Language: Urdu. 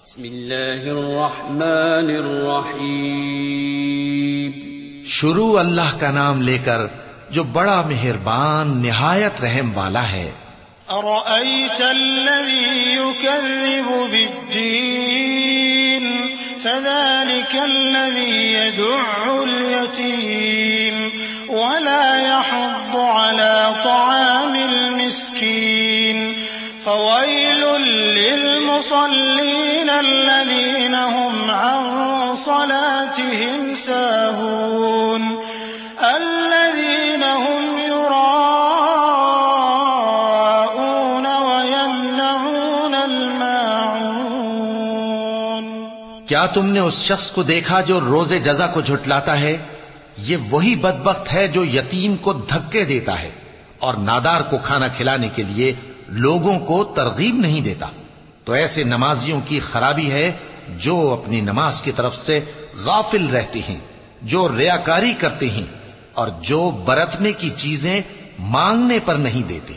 بسم اللہ الرحمن الرحیم. شروع اللہ کا نام لے کر جو بڑا مہربان نہایت رحم والا ہے. أرأيت الذي يكذب بالدين فذلك الذي يدع اليتيم ولا يحض على طعام المسكين فويل للمصلين الذين هم عن صلاتهم ساهون الذين هم يراءون ويمنعون الماعون. کیا تم نے اس شخص کو دیکھا جو روز جزا کو جھٹلاتا ہے؟ یہ وہی بدبخت ہے جو یتیم کو دھکے دیتا ہے اور نادار کو کھانا کھلانے کے لیے لوگوں کو ترغیب نہیں دیتا. تو ایسے نمازیوں کی خرابی ہے جو اپنی نماز کی طرف سے غافل رہتے ہیں، جو ریاکاری کرتے ہیں اور جو برتنے کی چیزیں مانگنے پر نہیں دیتے.